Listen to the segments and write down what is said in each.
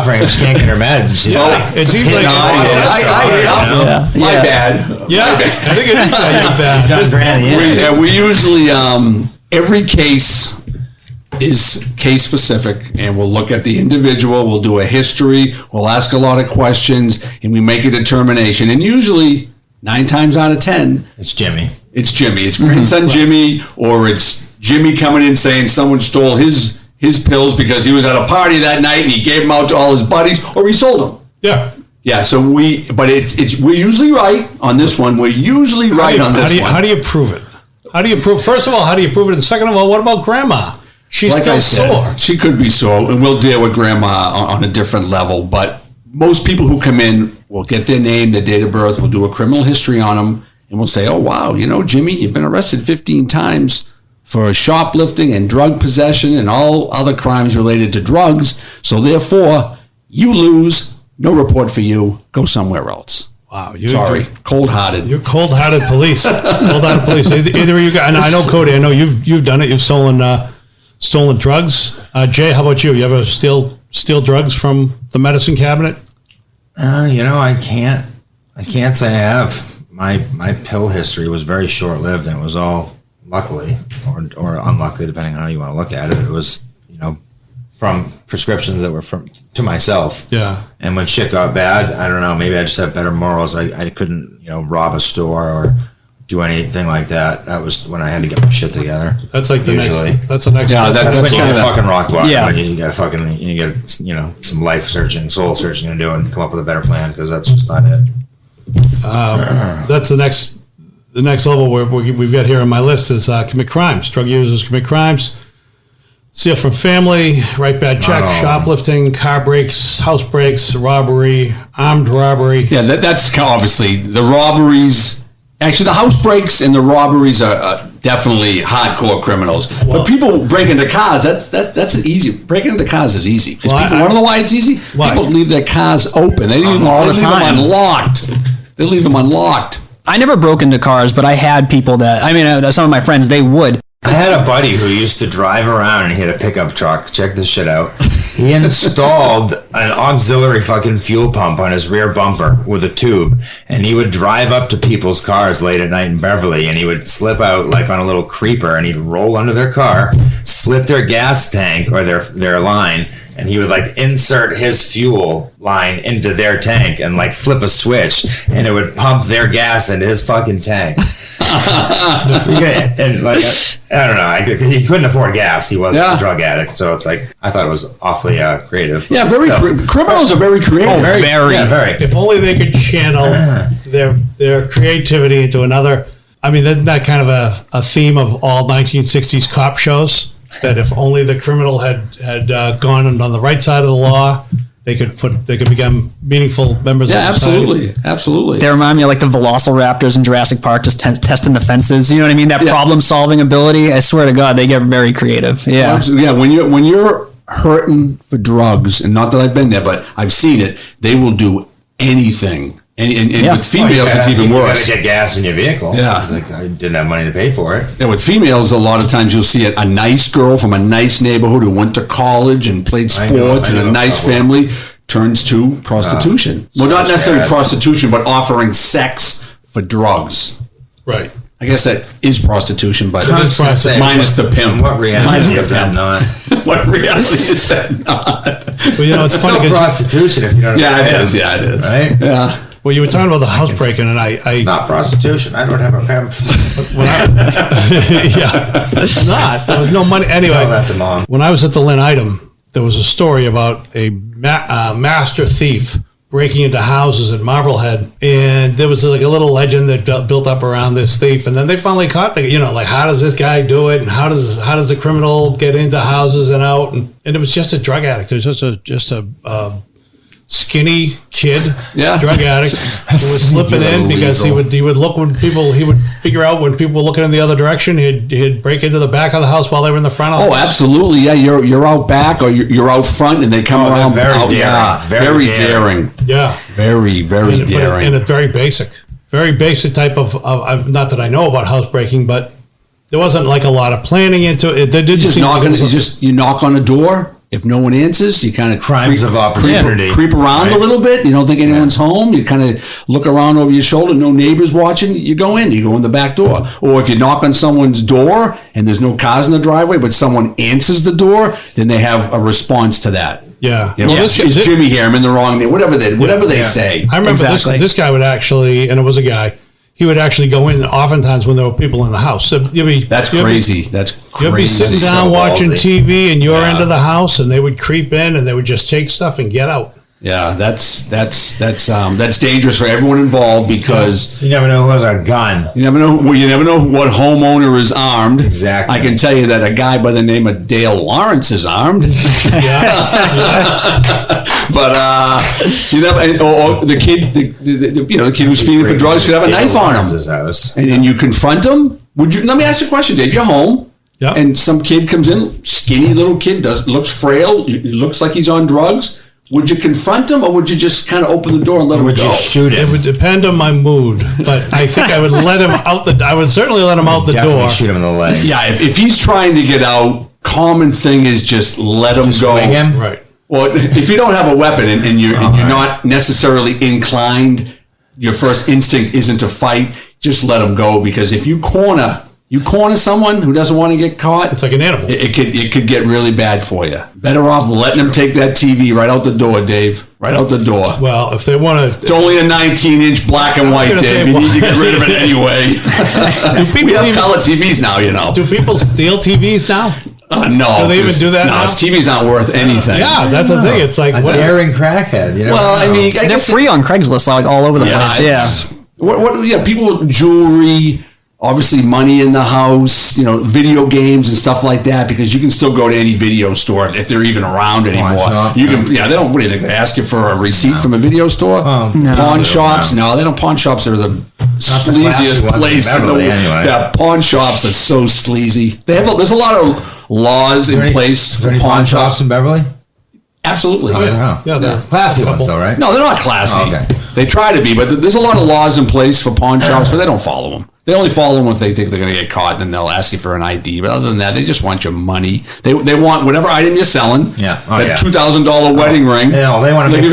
suffering. She can't get her meds. She's like, it seems like my bad. Yeah, I think it is bad. We usually every case is case specific, and we'll look at the individual. We'll do a history. We'll ask a lot of questions, and we make a determination. And usually, 9 times out of 10, it's Jimmy. It's grandson Jimmy, or it's Jimmy coming in saying someone stole his pills because he was at a party that night and he gave them out to all his buddies, or he sold them. Yeah. So we're usually right on this one. We're usually right on this one. How do you prove it? First of all, how do you prove it? And second of all, what about grandma? She's like still sore. She could be sore, and we'll deal with grandma on a different level. But most people who come in will get their name, their date of birth. We'll do a criminal history on them, and we'll say, oh, wow, Jimmy, you've been arrested 15 times for shoplifting and drug possession and all other crimes related to drugs. So therefore, you lose. No report for you. Go somewhere else. Wow. Cold-hearted. You're cold-hearted police. Either of you guys, and I know, Cody, I know you've done it. You've stolen drugs. Jay, how about you? You ever steal drugs from the medicine cabinet? I can't say I have. My pill history was very short-lived, and it was all, luckily or unluckily, depending on how you want to look at it, it was, from prescriptions that were to myself. Yeah. And when shit got bad, I don't know, maybe I just have better morals. I couldn't, rob a store or do anything like that. That was when I had to get my shit together. That's like the next. Yeah, that's when you get fucking rock bottom. Yeah. You got some life searching, soul searching to do and come up with a better plan, because that's just not it. That's the next level where we've got here on my list is commit crimes. Drug users commit crimes. Steal from family, write bad checks, shoplifting, car breaks, house breaks, robbery, armed robbery. Yeah, that's obviously the robberies. Actually, the house breaks and the robberies are definitely hardcore criminals. Well, but people break into cars, that's easy. Breaking into cars is easy. Because people want to know why it's easy? Why? People leave their cars open. They leave them them unlocked. They leave them unlocked. I never broke into cars, but I had people some of my friends, they would. I had a buddy who used to drive around and he had a pickup truck. Check this shit out. He installed an auxiliary fucking fuel pump on his rear bumper with a tube, and he would drive up to people's cars late at night in Beverly, and he would slip out like on a little creeper, and he'd roll under their car, slip their gas tank or their line, and he would like insert his fuel line into their tank and like flip a switch, and it would pump their gas into his fucking tank. And like, I don't know, he couldn't afford gas. He was a drug addict, so it's like I thought it was awfully creative. Yeah, criminals are very creative. Very. If only they could channel their creativity into another. I mean, isn't that kind of a theme of all 1960s cop shows? That if only the criminal had gone on the right side of the law, they could become meaningful members of society. Absolutely. They remind me of like the Velociraptors in Jurassic Park, just testing the fences. You know what I mean? That problem-solving ability. I swear to God, they get very creative. Yeah. Yeah. When you're hurting for drugs, and not that I've been there, but I've seen it, they will do anything. And with females, it's even worse. You gotta get gas in your vehicle. Yeah. It's like I didn't have money to pay for it. And with females, a lot of times you'll see a nice girl from a nice neighborhood who went to college and played sports and a nice family turns to prostitution. Well, not necessarily prostitution, but offering sex for drugs. Right. I guess that is prostitution, but minus the pimp. What reality is that not? What reality is that not? Well, it's funny. Still prostitution, if you know what I mean. It is. Yeah, it is. Right? Yeah. Well, you were talking about the housebreaking, and it's not prostitution. I don't have a pimp. Yeah, it's not. There was no money. Anyway, tell that to Mom. When I was at the Lynn Item, there was a story about a master thief breaking into houses at Marblehead, and there was like a little legend that built up around this thief, and then they finally caught like how does this guy do it, and how does the criminal get into houses and out, and it was just a drug addict. It was just a skinny kid, drug addict, who was slipping in because he would look when people, he would figure out when people were looking in the other direction, he'd break into the back of the house while they were in the front of the house. Absolutely. Yeah, you're out back or you're out front and they come around. Very daring. Yeah. Very daring. And it's very basic type of not that I know about housebreaking, but there wasn't like a lot of planning into it. They did you knock on a door If no one answers, you kind of Crimes of opportunity. creep around a little bit. You don't think anyone's home. You kind of look around over your shoulder. No neighbors watching. You go in. You go in the back door. Or if you knock on someone's door and there's no cars in the driveway, but someone answers the door, then they have a response to that. Yeah. You know, is Jimmy here? I'm in the wrong name. Whatever they say. I remember this guy would actually, and it was a guy, he would actually go in oftentimes when there were people in the house. So That's crazy. That's crazy. You'd be sitting down watching TV in your end of the house, and they would creep in and they would just take stuff and get out. Yeah, that's dangerous for everyone involved because you never know who has a gun. You never know what homeowner is armed. Exactly. I can tell you that a guy by the name of Dale Lawrence is armed. But you never, or the kid, the kid who's feeding for drugs could have a knife on him, and you confront him. Would you? Let me ask you a question, Dave. You're home. Yeah. And some kid comes in, skinny little kid, looks frail, looks like he's on drugs. Would you confront him, or would you just kind of open the door and let him go? Would you shoot him? It would depend on my mood, but I think I would let him out I would certainly let him out the door. Shoot him in the leg. Yeah, if he's trying to get out, common thing is just let him go. Swing him? Right. Well, if you don't have a weapon and you're not necessarily inclined, your first instinct isn't to fight. Just let him go, because if you corner someone who doesn't want to get caught, it's like an animal. It could get really bad for you. Better off letting them take that TV right out the door, Dave. Right out the door. Well, if they want to, it's only a 19-inch black and white, Dave. You need to get rid of it anyway. We have color TVs now, you know. Do people steal TVs now? No. Do they even do that now? TVs aren't worth anything. Yeah, that's the thing. It's like a daring crackhead. You know? Well, I mean, they're free on Craigslist, like all over the place. Yeah. What? People with jewelry. Obviously, money in the house, video games and stuff like that, because you can still go to any video store if they're even around anymore. You can, they don't. What do you think? They ask you for a receipt from a video store? Pawn shops? No, they don't. Pawn shops are the sleaziest place in the world. Anyway. Yeah, pawn shops are so sleazy. There's a lot of laws in place for pawn shops in Beverly. Absolutely. Yeah, they're classy ones, though, right? No, they're not classy. Oh, okay. They try to be, but there's a lot of laws in place for pawn shops, but they don't follow them. They only follow them if they think they're going to get caught, then they'll ask you for an ID. But other than that, they just want your money. They want whatever item you're selling. Yeah. That $2,000 wedding ring. No, they want to make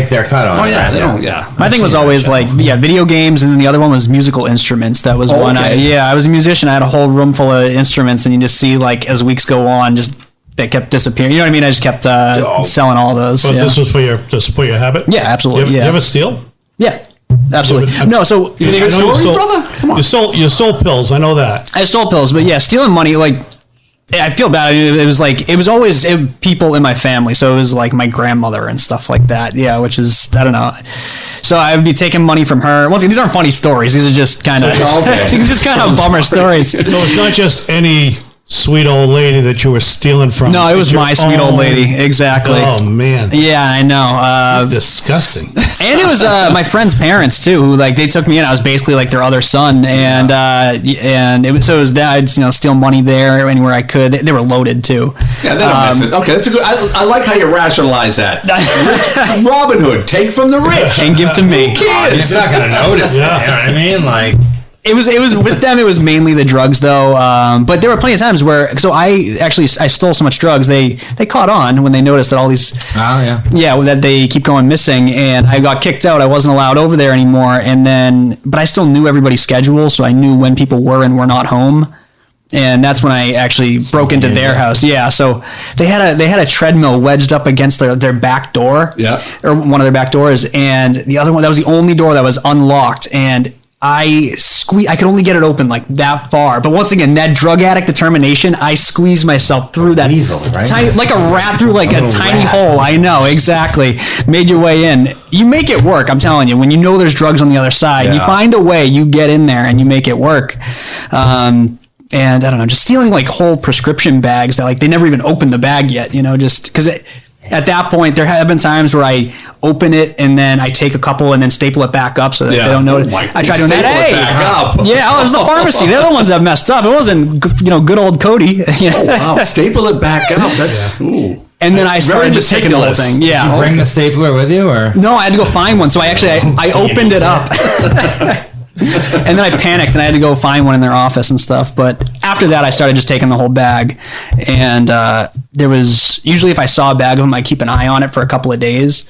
their cut on it. Oh, yeah. Right? They don't. Yeah. My thing was always video games, and then the other one was musical instruments. That was one. I was a musician. I had a whole room full of instruments, and you just see, like, as weeks go on, just they kept disappearing. You know what I mean? I just kept selling all those. But this was to support your habit? Yeah, absolutely. You ever steal? Yeah. Absolutely. No, so you think stories, brother? Come on. You stole pills. I know that. I stole pills, but yeah, stealing money, like, I feel bad. It was always people in my family. So it was like my grandmother and stuff like that. Yeah, which is, I don't know. So I would be taking money from her. Once again, these aren't funny stories. These are just kind of, these are just kind of bummer stories. So it's not just any sweet old lady that you were stealing from. No, it was my sweet old lady. Exactly. Oh, man. Yeah, I know. It's disgusting. And it was my friend's parents, too, who, like, they took me in. I was basically, like, their other son. And it was that. I'd, steal money there anywhere I could. They were loaded, too. Yeah, they don't miss it. Okay, that's a good. I like how you rationalize that. Robin Hood, take from the rich. And give to me. Who cares? You're not going to notice. Yeah. You know what I mean? Like... It was with them. It was mainly the drugs, though. But there were plenty of times where. So I stole so much drugs. They caught on when they noticed that all these. Oh yeah. Yeah, that they keep going missing, and I got kicked out. I wasn't allowed over there anymore. And then, but I still knew everybody's schedule, so I knew when people were and were not home. And that's when I actually broke into their house. Yeah, so they had a treadmill wedged up against their back door. Yeah. Or one of their back doors, and the other one, that was the only door that was unlocked, and I could only get it open like that far. But once again, that drug addict determination, I squeezed myself through that easily, right? like a rat through like a tiny hole. I know, exactly. Made your way in. You make it work, I'm telling you. When you know there's drugs on the other side, you find a way, you get in there and you make it work. And I don't know, just stealing like whole prescription bags that like they never even opened the bag yet, just because at that point, there have been times where I open it and then I take a couple and then staple it back up so that they don't notice. I try doing that. Staple it back up. Yeah, it was the pharmacy. They're the ones that messed up. It wasn't, good old Cody. Oh, wow. Staple it back up. That's ooh. And then I started just taking the whole thing. Yeah. Did you bring the stapler with you, or no? I had to go find one. So I opened it up. And then I panicked and I had to go find one in their office and stuff. But after that, I started just taking the whole bag. And there was, usually if I saw a bag of them, I keep an eye on it for a couple of days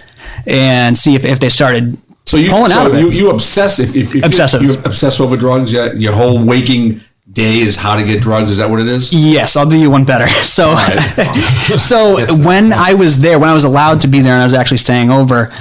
and see if they started pulling out of it. You obsess, Obsessive. You obsess over drugs, your whole waking day is how to get drugs. Is that what it is? Yes, I'll do you one better. So, when I was there, when I was allowed to be there and I was actually staying over,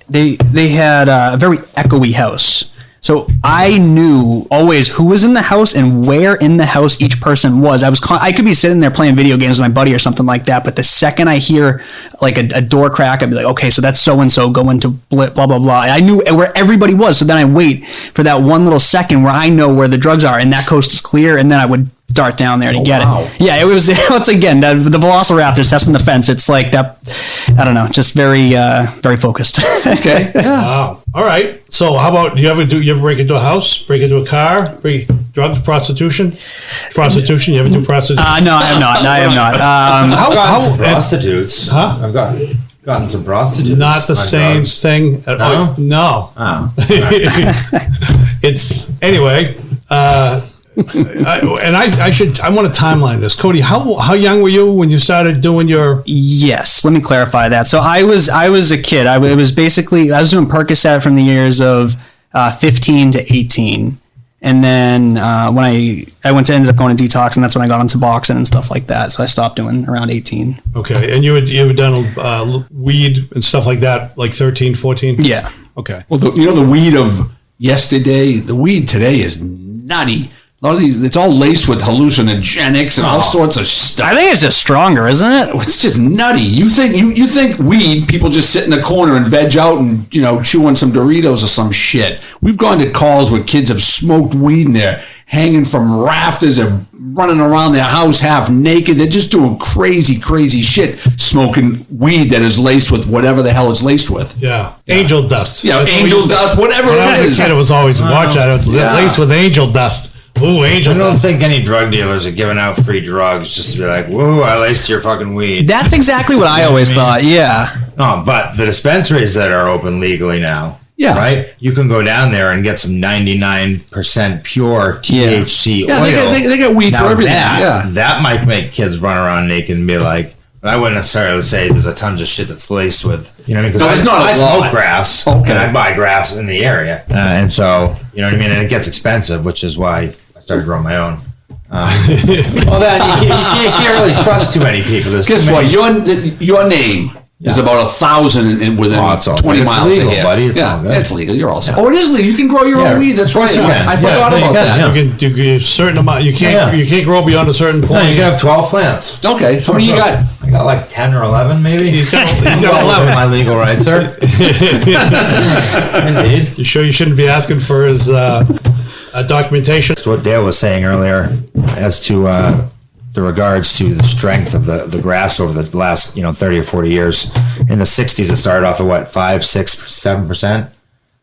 they had a very echoey house. So I knew always who was in the house and where in the house each person was. I could be sitting there playing video games with my buddy or something like that, but the second I hear like a door crack, I'd be like, okay, so that's so-and-so going to blah, blah, blah. I knew where everybody was. So then I wait for that one little second where I know where the drugs are and that coast is clear, and then I would dart down there to get it. Yeah, it was, once again, the Velociraptors testing the fence. It's like that, I don't know, just very, very focused. Okay. Yeah. Wow. All right. So how about, you ever break into a house, break into a car, drugs, prostitution? You ever do prostitution? No, I have not. I've gotten some prostitutes. Huh? I've gotten some prostitutes. Not the same drugs. thing. No. Oh. It's, anyway, I want to timeline this. Cody, how young were you when you started doing your? Yes, let me clarify that. So I was a kid. I was doing Percocet from the years of 15 to 18, and then when I ended up going to detox, and that's when I got into boxing and stuff like that. So I stopped doing around 18. Okay, and you had done weed and stuff like that, like 13, 14. Yeah. Okay. Well, the weed of yesterday, the weed today is nutty. A lot of these, it's all laced with hallucinogenics and all sorts of stuff. I think it's just stronger, isn't it? It's just nutty. You think weed, people just sit in the corner and veg out and, chew on some Doritos or some shit. We've gone to calls where kids have smoked weed and they're hanging from rafters and running around their house half naked. They're just doing crazy, crazy shit, smoking weed that is laced with whatever the hell it's laced with. Yeah. Angel dust. Yeah, angel dust, whatever when I it was is. a kid, it was always watch that. It was laced with angel dust. Ooh, angel I don't dust. think any drug dealers are giving out free drugs just to be like, whoa, I laced your fucking weed. That's exactly what I always thought. Yeah. No, but the dispensaries that are open legally now, Yeah. right? You can go down there and get some 99% pure THC Yeah, oil. they get weed for everything. That might make kids run around naked and be like, I wouldn't necessarily say there's a tons of shit that's laced with, because No, it's not a I lot. smoke grass, Okay. and I buy grass in the area, and so you know what I mean. And it gets expensive, which is why I started growing my own. Well, then you can't really trust too many people. There's Guess too what? many- Your name is about 1,000 within it's all 20 good. It's miles legal, of here. buddy. It's all good. It's legal. You're all set. Oh, it is legal. You can grow your own weed. That's right. you can. I forgot Yeah, you about can, that. yeah. You can do a certain amount. You can't grow beyond a certain point. No, you can have 12 plants. Okay. How many you got? I got like 10 or 11, maybe. He's got Well, 11. my legal rights, sir. Indeed. You sure you shouldn't be asking for his documentation? That's what Dale was saying earlier as to the regards to the strength of the grass over the last 30 or 40 years. In the 60s, it started off at 5, 6, 7%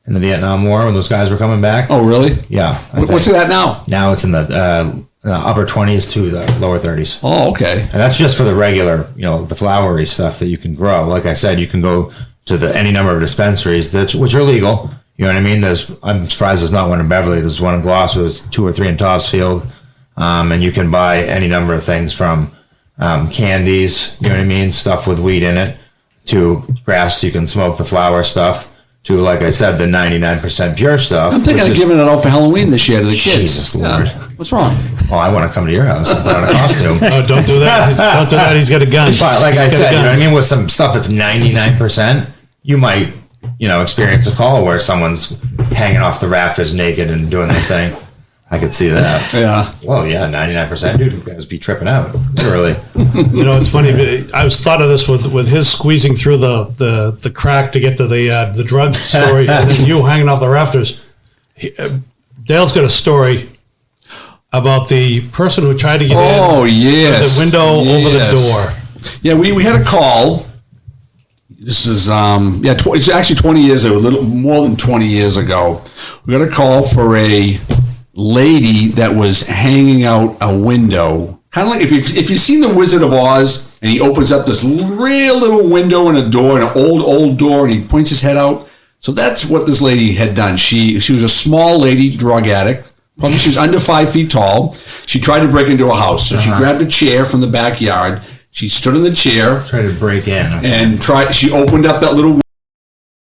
in the Vietnam War when those guys were coming back. Oh, really? Yeah. What's it at now? Now it's in the upper 20s to the lower 30s. Oh, okay. And that's just for the regular, the flowery stuff that you can grow. Like I said, you can go to any number of dispensaries which are legal. You know what I mean? I'm surprised there's not one in Beverly. There's one in Gloucester. There's 2 or 3 in Topsfield. And you can buy any number of things from candies, you know what I mean? Stuff with weed in it, to grass, you can smoke the flower stuff, to, like I said, the 99% pure stuff. I'm thinking of giving it out for Halloween this year to the kids. Jesus Lord. What's wrong? Well, I want to come to your house and put on a costume. Oh, don't do that. Don't do that. He's got a gun. But like I He's got a said, you gun. know what I mean? With some stuff that's 99%, you might, experience a call where someone's hanging off the rafters naked and doing their thing. I could see that. Yeah. Well, yeah, 99%, dude. You guys be tripping out, literally. It's funny. I was thought of this with his squeezing through the crack to get to the drug story, and then you hanging off the rafters. Dale's got a story about the person who tried to get in. Oh, yes. The window over the door. Yeah, we had a call. This is it's actually 20 years ago, a little more than 20 years ago. We got a call for a lady that was hanging out a window, kind of like if you've seen The Wizard of Oz, and he opens up this real little window in a door, an old door, and he points his head out. So that's what this lady had done. She was a small lady, drug addict. Probably she was under 5 feet tall. She tried to break into a house. So she grabbed a chair from the backyard. She stood in the chair. Tried to break in. And she opened up that little